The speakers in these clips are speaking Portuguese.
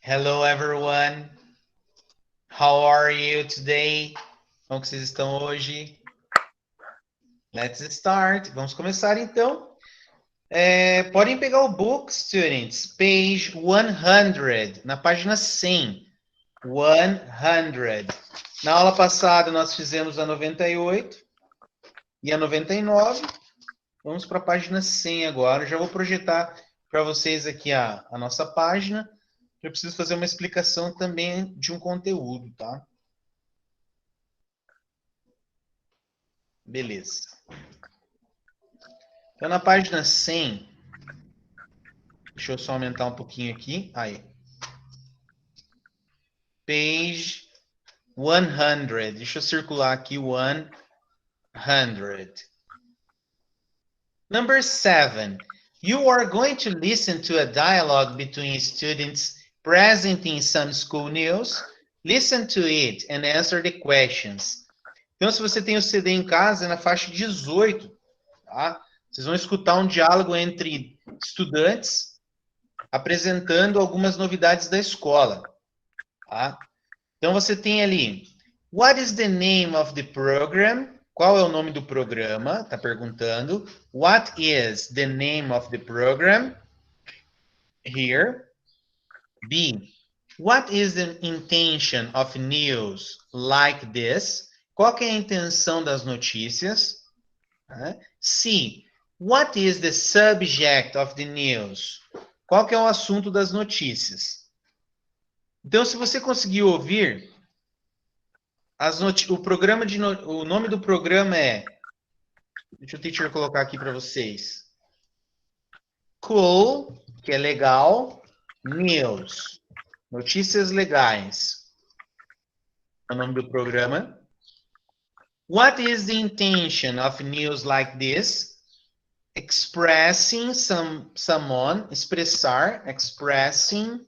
Hello, everyone. How are you today? Como que vocês estão hoje? Let's start. Vamos começar, então. Podem pegar o book, students, page 100, na página 100. 100. Na aula passada, nós fizemos a 98 e a 99. Vamos para a página 100 agora. Eu já vou projetar para vocês aqui a nossa página. Eu preciso fazer uma explicação também de um conteúdo, tá? Beleza. Então, na página 100, deixa eu só aumentar um pouquinho aqui. Aí. Page 100. Deixa eu circular aqui 100. Number 7. You are going to listen to a dialogue between students presenting some school news. Listen to it and answer the questions. Então, se você tem o CD em casa, é na faixa 18, tá? Vocês vão escutar um diálogo entre estudantes apresentando algumas novidades da escola, tá? Então, você tem ali, what is the name of the program? Qual é o nome do programa? Tá perguntando. What is the name of the program? Here. B. What is the intention of news like this? Qual que é a intenção das notícias? C. What is the subject of the news? Qual que é o assunto das notícias? Então, se você conseguir ouvir, o nome do programa é... Deixa o teacher colocar aqui para vocês. Cool, que é legal. News, notícias legais. É o nome do programa. What is the intention of news like this? Expressing someone, expressar, expressing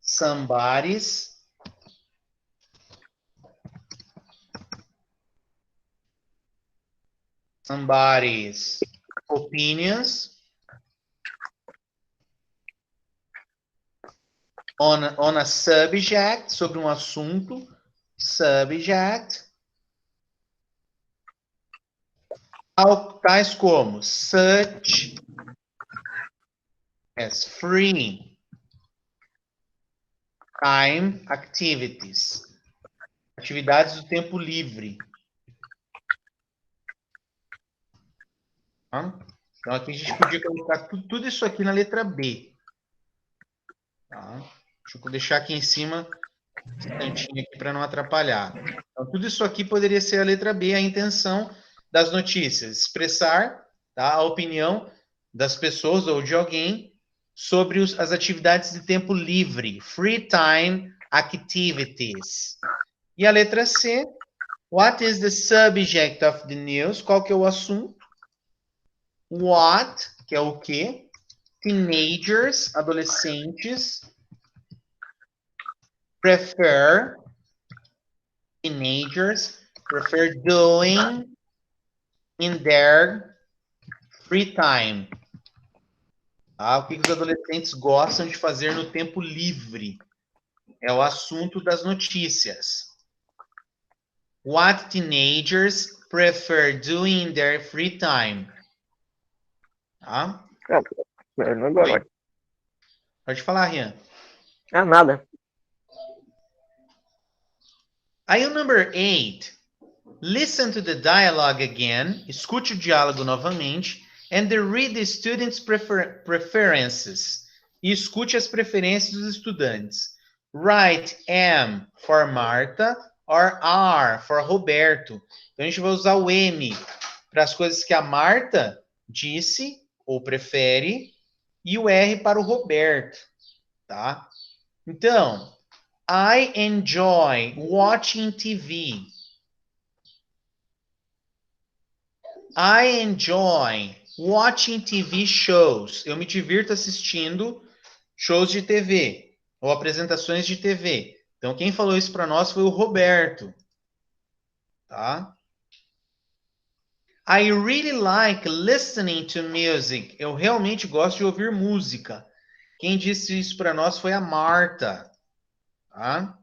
somebody's opinions on a subject, sobre um assunto, subject, tais como such as free time activities, atividades do tempo livre. Tá? Então, aqui a gente podia colocar tudo isso aqui na letra B. Tá? Deixa eu deixar aqui em cima esse cantinho aqui para não atrapalhar. Então, tudo isso aqui poderia ser a letra B, a intenção das notícias, expressar, tá, a opinião das pessoas ou de alguém sobre as atividades de tempo livre, free time activities. E a letra C, what is the subject of the news? Qual que é o assunto? What, que é o quê? Teenagers, adolescentes, prefer doing in their free time. Ah, o que os adolescentes gostam de fazer no tempo livre? É o assunto das notícias. What teenagers prefer doing in their free time? Tá? Agora. Pode falar, Rian. Nada. Aí o number 8. Listen to the dialogue again. Escute o diálogo novamente. And read the students' preferences. E escute as preferências dos estudantes. Write M for Marta or R for Roberto. Então, a gente vai usar o M para as coisas que a Marta disse ou prefere e o R para o Roberto, tá? Então, I enjoy watching TV. I enjoy watching TV shows. Eu me divirto assistindo shows de TV ou apresentações de TV. Então, quem falou isso para nós foi o Roberto. Tá? I really like listening to music. Eu realmente gosto de ouvir música. Quem disse isso para nós foi a Marta. Tá?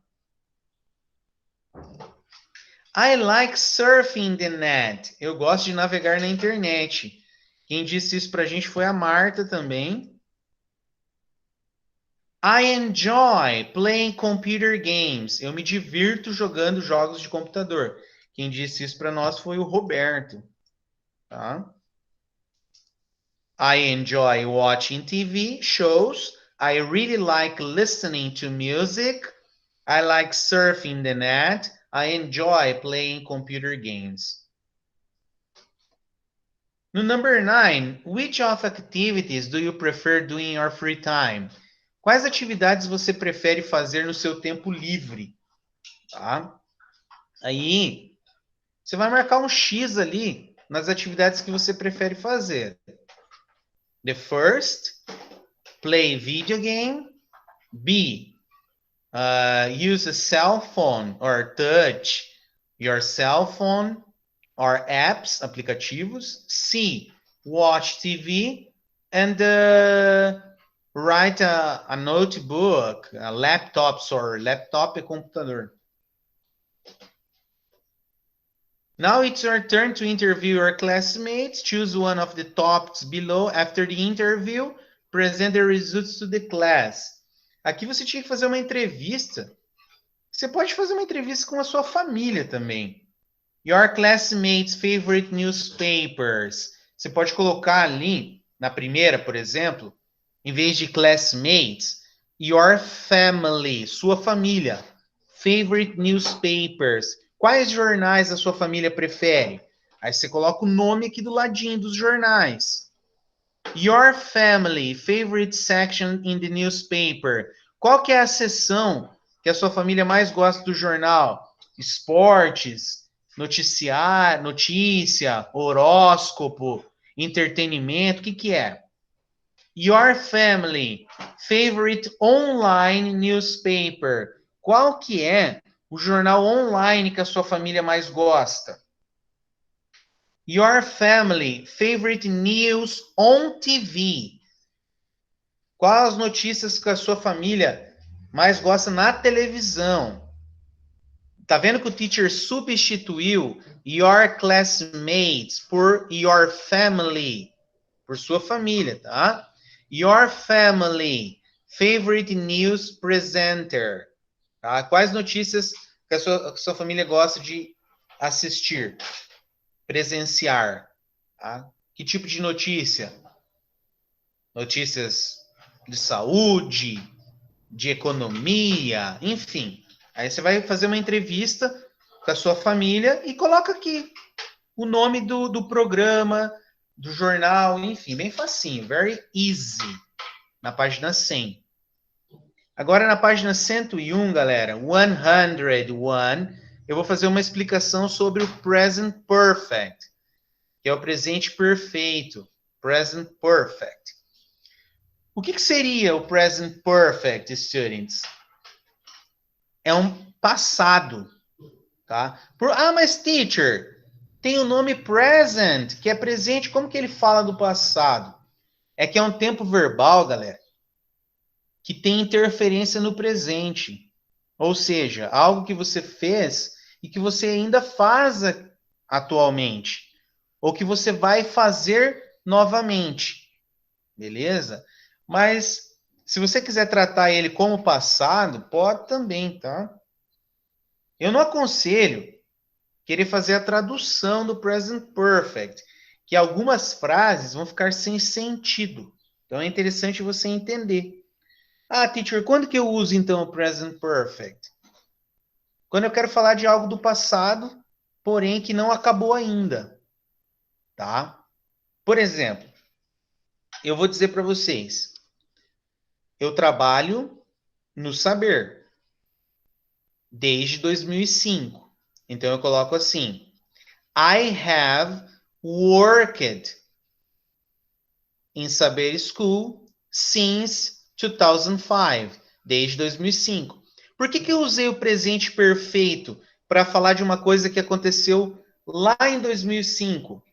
I like surfing the net. Eu gosto de navegar na internet. Quem disse isso para a gente foi a Marta também. I enjoy playing computer games. Eu me divirto jogando jogos de computador. Quem disse isso para nós foi o Roberto. Tá? I enjoy watching TV shows. I really like listening to music. I like surfing the net. I enjoy playing computer games. No number 9, which of activities do you prefer doing in your free time? Quais atividades você prefere fazer no seu tempo livre? Tá? Aí, você vai marcar um X ali nas atividades que você prefere fazer. The first, play video game. B, use a cell phone or touch your cell phone or apps, aplicativos. C, watch TV. And write a notebook, a laptop, sorry. Laptop é computador. Now it's your turn to interview your classmates. Choose one of the topics below. After the interview, present the results to the class. Aqui você tinha que fazer uma entrevista. Você pode fazer uma entrevista com a sua família também. Your classmates' favorite newspapers. Você pode colocar ali, na primeira, por exemplo, em vez de classmates, your family, sua família. Favorite newspapers. Quais jornais a sua família prefere? Aí você coloca o nome aqui do ladinho dos jornais. Your family, favorite section in the newspaper. Qual que é a seção que a sua família mais gosta do jornal? Esportes, noticiar, notícia, horóscopo, entretenimento, o que que é? Your family, favorite online newspaper. Qual que é o jornal online que a sua família mais gosta? Your family, favorite news on TV. Quais as notícias que a sua família mais gosta na televisão? Tá vendo que o teacher substituiu your classmates por your family, por sua família, tá? Your family, favorite news presenter. Tá? Quais notícias que a sua família gosta de assistir, presenciar? Tá? Que tipo de notícia? Notícias de saúde, de economia, enfim. Aí você vai fazer uma entrevista com a sua família e coloca aqui o nome do programa, do jornal, enfim, bem facinho, very easy, na página 100. Agora, na página 101, galera, 101, eu vou fazer uma explicação sobre o present perfect, que é o presente perfeito, present perfect. O que seria o present perfect, students? É um passado, tá? Mas teacher, tem o nome present, que é presente, como que ele fala do passado? É que é um tempo verbal, galera, que tem interferência no presente. Ou seja, algo que você fez e que você ainda faz atualmente. Ou que você vai fazer novamente. Beleza? Mas, se você quiser tratar ele como passado, pode também, tá? Eu não aconselho querer fazer a tradução do present perfect, que algumas frases vão ficar sem sentido. Então, é interessante você entender. Ah, teacher, quando que eu uso, então, o present perfect? Quando eu quero falar de algo do passado, porém que não acabou ainda, tá? Por exemplo, eu vou dizer para vocês, eu trabalho no saber desde 2005. Então, eu coloco assim, I have worked in Saber School since 2005, desde 2005. Por que eu usei o presente perfeito para falar de uma coisa que aconteceu lá em 2005?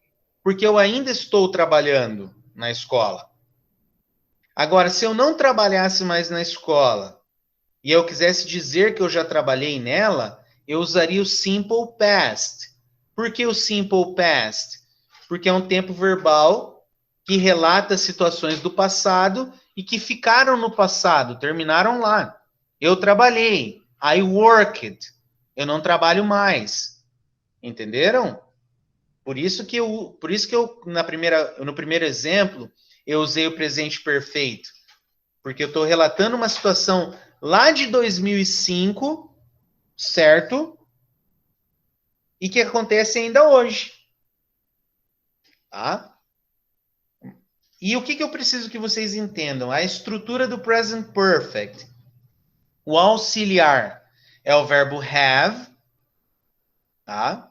porque eu ainda estou trabalhando na escola. Agora, se eu não trabalhasse mais na escola e eu quisesse dizer que eu já trabalhei nela, eu usaria o simple past. Por que o simple past? Porque é um tempo verbal que relata situações do passado e que ficaram no passado, terminaram lá. Eu trabalhei, I worked. Eu não trabalho mais. Entenderam? Por isso que eu no primeiro exemplo, eu usei o presente perfeito. Porque eu estou relatando uma situação lá de 2005, certo? E que acontece ainda hoje. Tá? E o que eu preciso que vocês entendam? A estrutura do present perfect. O auxiliar é o verbo have, tá?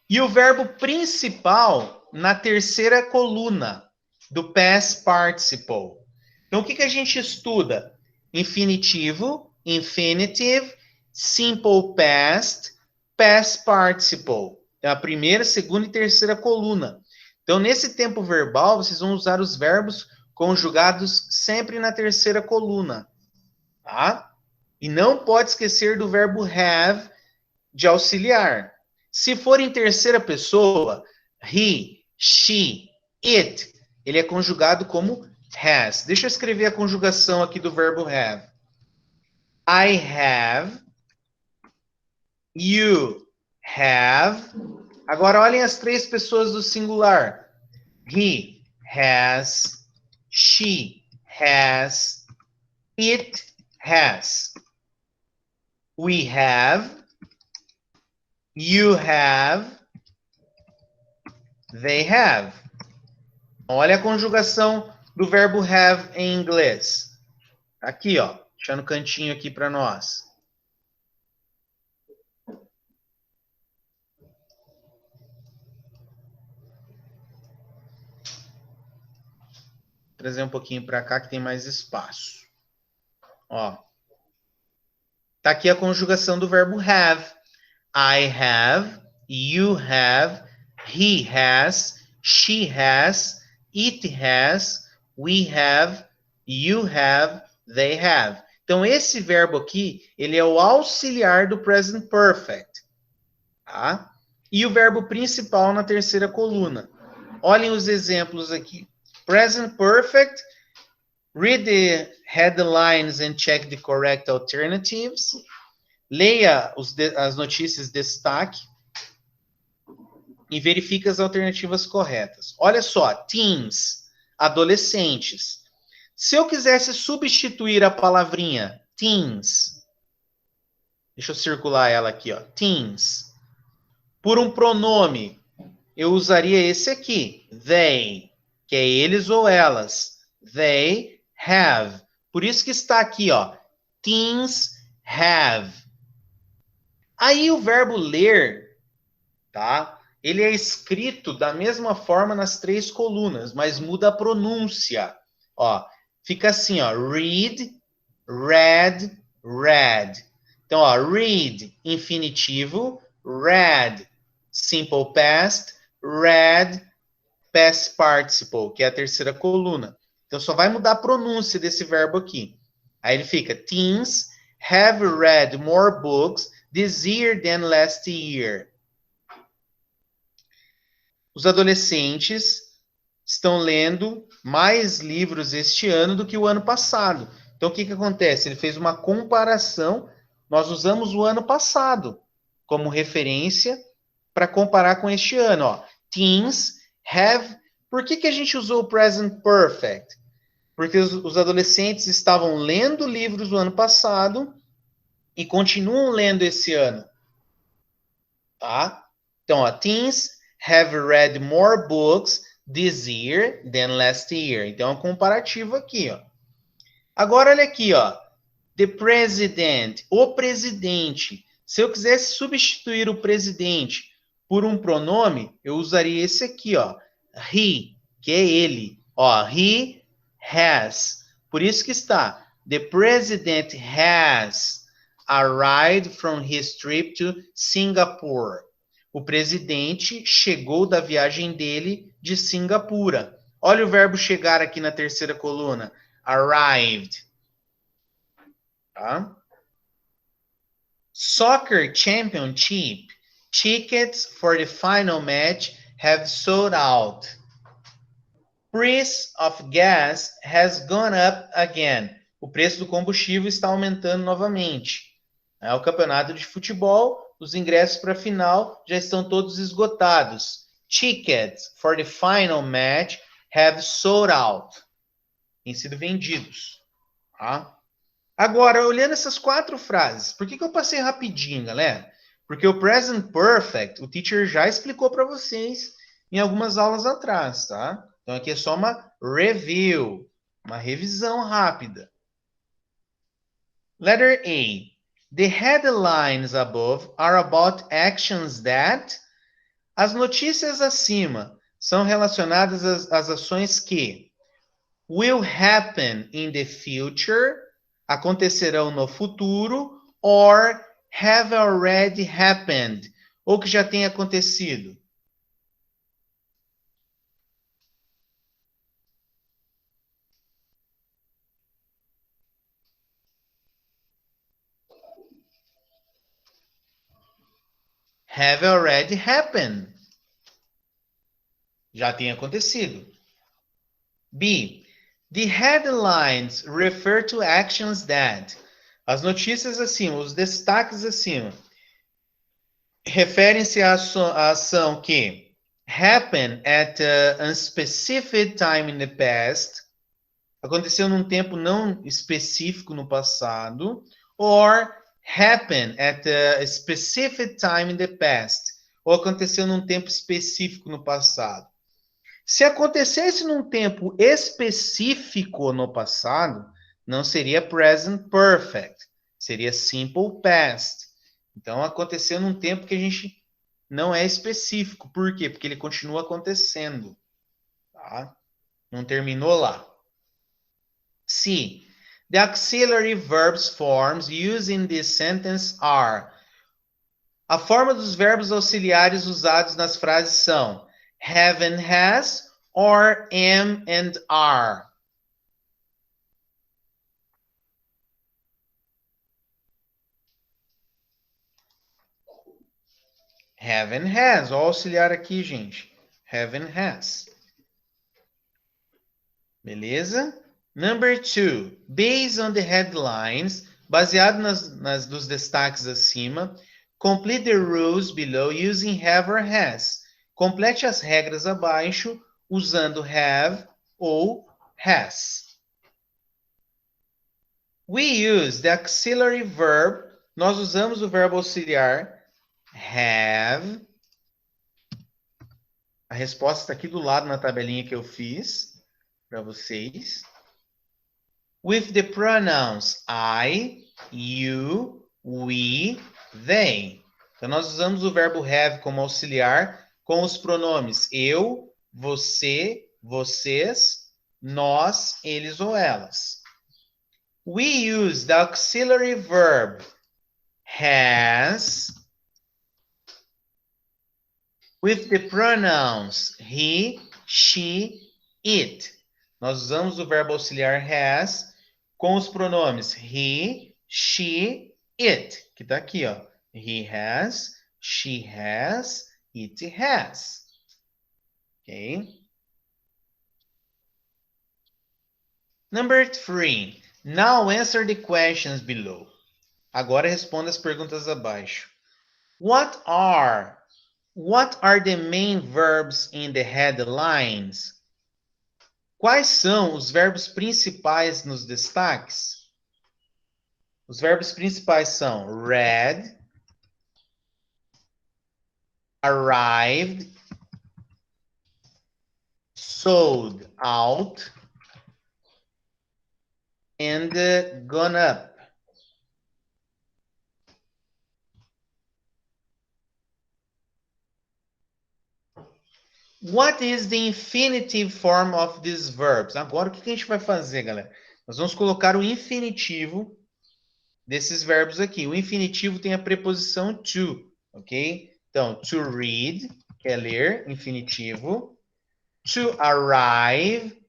E o verbo principal na terceira coluna do past participle. Então, o que a gente estuda? Infinitivo, infinitive, simple past, past participle. Então, a primeira, segunda e terceira coluna. Então, nesse tempo verbal, vocês vão usar os verbos conjugados sempre na terceira coluna, tá? E não pode esquecer do verbo have de auxiliar. Se for em terceira pessoa, he, she, it, ele é conjugado como has. Deixa eu escrever a conjugação aqui do verbo have. I have, you have. Agora olhem as três pessoas do singular. He has, she has, it has. We have, you have, they have. Olha a conjugação do verbo have em inglês. Aqui, ó, deixando o cantinho aqui para nós. Vou trazer um pouquinho para cá que tem mais espaço. Ó. Tá aqui a conjugação do verbo have. I have, you have, he has, she has, it has, we have, you have, they have. Então, esse verbo aqui, ele é o auxiliar do present perfect. Tá? E o verbo principal na terceira coluna. Olhem os exemplos aqui. Present perfect, read the headlines and check the correct alternatives. Leia as notícias de destaque e verifique as alternativas corretas. Olha só, teens, adolescentes. Se eu quisesse substituir a palavrinha teens, deixa eu circular ela aqui, ó, teens, por um pronome, eu usaria esse aqui, they, que é eles ou elas. They have. Por isso que está aqui, ó, teens have. Aí o verbo ler, tá? Ele é escrito da mesma forma nas três colunas, mas muda a pronúncia. Ó, fica assim, ó, read, read, read. Então, ó, read, infinitivo, read, simple past, read, past participle, que é a terceira coluna. Então, só vai mudar a pronúncia desse verbo aqui. Aí ele fica, teens have read more books this year than last year. Os adolescentes estão lendo mais livros este ano do que o ano passado. Então, o que acontece? Ele fez uma comparação. Nós usamos o ano passado como referência para comparar com este ano. Ó. Teens have... Por que a gente usou o present perfect? Porque os adolescentes estavam lendo livros do ano passado e continuam lendo esse ano. Tá? Então, ó, teens have read more books this year than last year. Então, é um comparativo aqui, ó. Agora, olha aqui, ó. The president, o presidente. Se eu quisesse substituir o presidente por um pronome, eu usaria esse aqui, ó. He, que é ele. Ó, he has. Por isso que está. The president has arrived from his trip to Singapore. O presidente chegou da viagem dele de Singapura. Olha o verbo chegar aqui na terceira coluna. Arrived. Tá? Soccer championship. Tickets for the final match have sold out. Price of gas has gone up again. O preço do combustível está aumentando novamente. É o campeonato de futebol, os ingressos para a final já estão todos esgotados. Tickets for the final match have sold out. Têm sido vendidos. Tá? Agora, olhando essas 4 frases, por que eu passei rapidinho, galera? Porque o present perfect, o teacher já explicou para vocês em algumas aulas atrás, tá? Então aqui é só uma review, uma revisão rápida. Letter A. The headlines above are about actions that... As notícias acima são relacionadas às ações que will happen in the future, acontecerão no futuro, or have already happened, ou que já tem acontecido. Have already happened. Já tem acontecido. B. The headlines refer to actions that. As notícias acima, os destaques acima, referem-se à ação que happen at a unspecified time in the past, aconteceu num tempo não específico no passado, or happen at a specific time in the past, ou aconteceu num tempo específico no passado. Se acontecesse num tempo específico no passado, não seria present perfect, seria simple past. Então, aconteceu num tempo que a gente não é específico. Por quê? Porque ele continua acontecendo. Tá? Não terminou lá. C. The auxiliary verbs forms used in this sentence are. A forma dos verbos auxiliares usados nas frases são have and has, or am and are. Have and has. Olha o auxiliar aqui, gente. Have and has. Beleza? Number 2. Based on the headlines, baseado dos destaques acima, complete the rules below using have or has. Complete as regras abaixo usando have ou has. We use the auxiliary verb. Nós usamos o verbo auxiliar have. A resposta está aqui do lado na tabelinha que eu fiz para vocês. With the pronouns I, you, we, they. Então, nós usamos o verbo have como auxiliar com os pronomes eu, você, vocês, nós, eles ou elas. We use the auxiliary verb has with the pronouns he, she, it. Nós usamos o verbo auxiliar has com os pronomes he, she, it, que está aqui, ó. He has, she has, it has. Ok? Number 3. Now answer the questions below. Agora responda as perguntas abaixo. What are the main verbs in the headlines? Quais são os verbos principais nos destaques? Os verbos principais são read, arrived, sold out, and gone up. What is the infinitive form of these verbs? Agora, o que a gente vai fazer, galera? Nós vamos colocar o infinitivo desses verbos aqui. O infinitivo tem a preposição to, ok? Então, to read, que é ler, infinitivo. To arrive.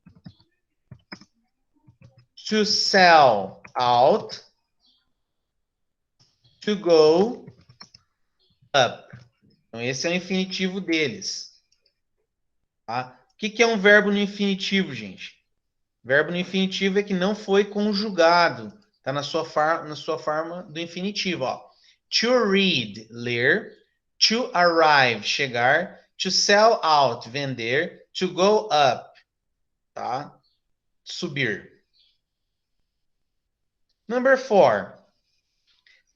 To sell out. To go up. Então, esse é o infinitivo deles. Tá? O que é um verbo no infinitivo, gente? Verbo no infinitivo é que não foi conjugado. Está na sua forma do infinitivo. Ó. To read, ler. To arrive, chegar. To sell out, vender. To go up, tá? Subir. Number 4.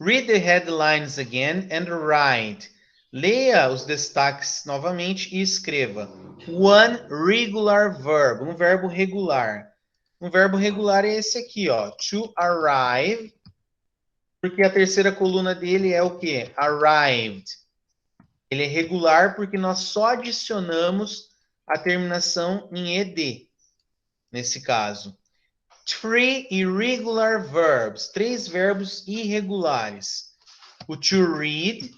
Read the headlines again and write. Leia os destaques novamente e escreva. One regular verb, um verbo regular. Um verbo regular é esse aqui, ó. To arrive, porque a terceira coluna dele é o quê? Arrived. Ele é regular porque nós só adicionamos a terminação em ed, nesse caso. 3 irregular verbs, 3 verbos irregulares. O to read,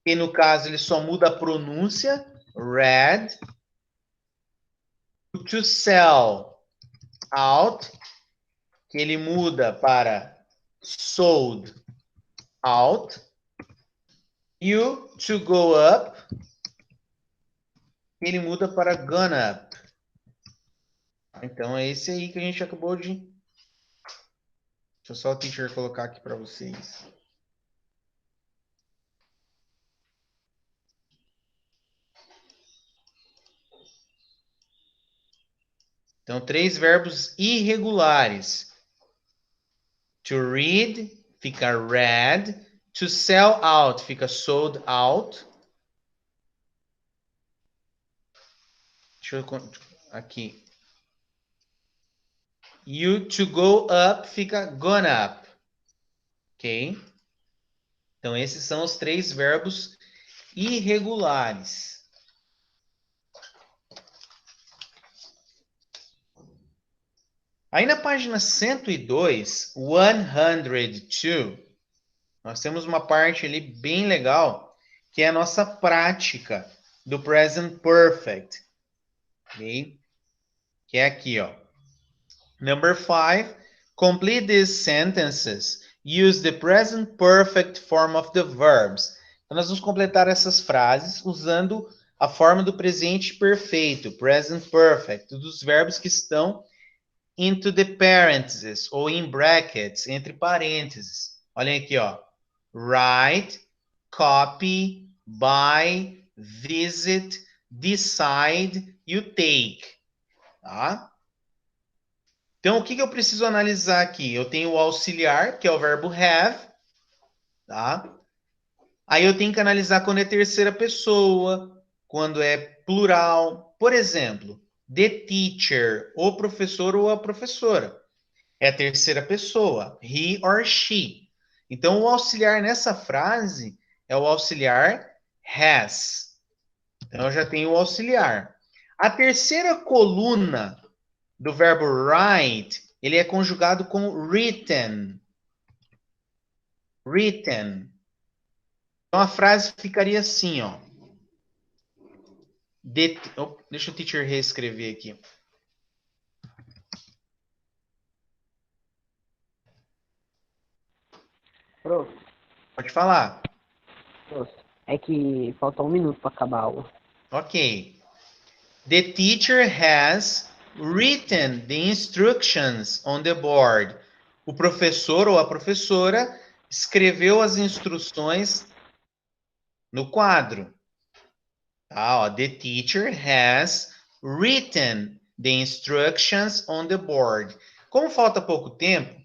que no caso ele só muda a pronúncia, read. O to sell out, que ele muda para sold out. E o to go up, ele muda para gone up. Então é esse aí que a gente acabou de... Deixa eu só o teacher colocar aqui para vocês. Então, 3 verbos irregulares. To read fica read. To sell out fica sold out. Deixa eu... Aqui. E o to go up fica gone up. Ok? Então, esses são os 3 verbos irregulares. Aí na página 102, 102, nós temos uma parte ali bem legal, que é a nossa prática do present perfect. Okay? Que é aqui, ó. Number 5, complete these sentences. Use the present perfect form of the verbs. Então, nós vamos completar essas frases usando a forma do presente perfeito, present perfect, dos verbos que estão into the parentheses, ou in brackets, entre parênteses. Olhem aqui, ó. Write, copy, buy, visit, decide, you take. Tá? Então, o que eu preciso analisar aqui? Eu tenho o auxiliar, que é o verbo have. Tá? Aí eu tenho que analisar quando é terceira pessoa, quando é plural. Por exemplo, the teacher, o professor ou a professora. É a terceira pessoa, he or she. Então, o auxiliar nessa frase é o auxiliar has. Então, eu já tenho o auxiliar. A terceira coluna do verbo write, ele é conjugado com written. Written. Então, a frase ficaria assim, ó. Deixa o teacher reescrever aqui. Prof, Pode falar. prof, é que falta 1 minuto para acabar a aula. Ok. The teacher has written the instructions on the board. O professor ou a professora escreveu as instruções no quadro. Tá, ó, the teacher has written the instructions on the board. Como falta pouco tempo,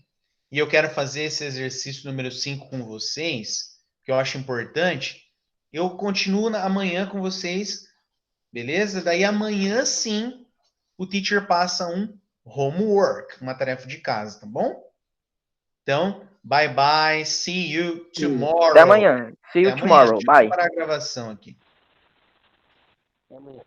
e eu quero fazer esse exercício número 5 com vocês, que eu acho importante, eu continuo amanhã com vocês, beleza? Daí amanhã sim, o teacher passa um homework, uma tarefa de casa, tá bom? Então, bye bye, see you tomorrow. Até amanhã. See you Até amanhã. tomorrow. Deixa eu Bye. parar a gravação aqui. Até amanhã.